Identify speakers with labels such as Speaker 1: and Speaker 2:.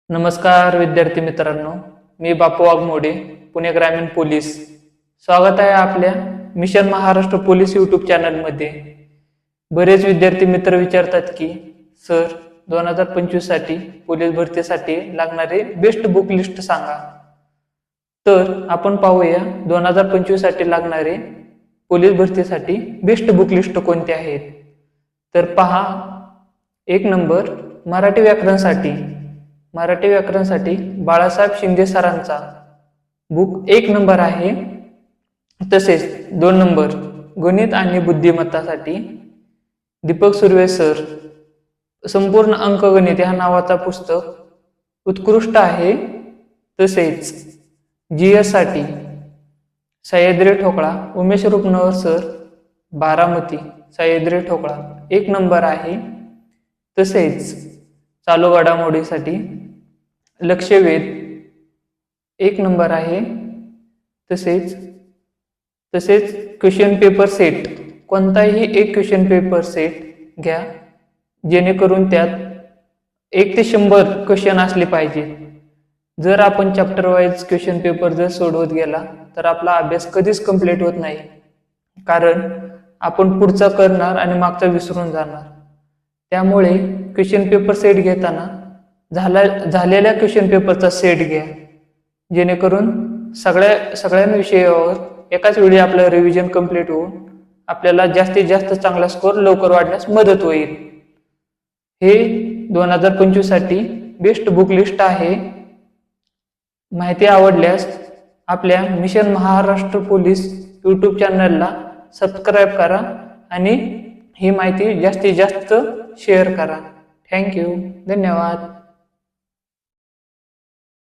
Speaker 1: नमस्कार विद्यार्थी मित्रांनो, मी बापू वाघमोडे, पुणे ग्रामीण पोलीस. स्वागत आहे आपल्या मिशन महाराष्ट्र पोलीस यूट्यूब चॅनलमध्ये. बरेच विद्यार्थी मित्र विचारतात की सर 2025 साठी पोलीस भरतीसाठी लागणारे बेस्ट बुक लिस्ट सांगा. तर आपण पाहूया 2025 साठी लागणारे पोलीस भरतीसाठी बेस्ट बुक लिस्ट कोणते आहेत. तर पहा, 1 नंबर मराठी व्याकरणसाठी बाळासाहेब शिंदे सरांचा बुक 1 नंबर आहे. तसेच 2 नंबर गणित आणि बुद्धिमत्तासाठी दीपक सुर्वे सर संपूर्ण अंकगणित या नावाचा पुस्तक उत्कृष्ट आहे. तसेच GS साठी सह्याद्री ठोकळा उमेश रुपनवर सर बारामती सह्याद्री ठोकळा 1 नंबर आहे. तसेच चालू घडामोडीसाठी लक्षवेध 1 नंबर आहे. तसेच क्वेश्चन पेपर सेट, कोणताही एक क्वेश्चन पेपर सेट घ्या जेणेकरून त्यात 1 ते 100 क्वेश्चन असले पाहिजे. जर आपण चॅप्टर वाईज क्वेश्चन पेपर जर सोडवत गेला तर आपला अभ्यास कधीच कंप्लीट होत नाही, कारण आपण पुढचा करणार आणि मागचा विसरून जाणार. त्यामुळे क्वेश्चन पेपर सेट घेताना झालेल्या क्वेश्चन पेपरचा सेट घ्या, जेणेकरून सगळ्या विषयावर एकाच वेळी आपलं रिव्हिजन कंप्लीट होऊन आपल्याला जास्तीत जास्त चांगला स्कोर लवकर वाढण्यास मदत होईल. हे 2025 साठी बेस्ट बुक लिस्ट आहे. माहिती आवडल्यास आपल्या मिशन महाराष्ट्र पोलीस यूट्यूब चॅनलला सबस्क्राईब करा आणि ही माहिती जास्तीत जास्त शेअर करा. थँक्यू. धन्यवाद.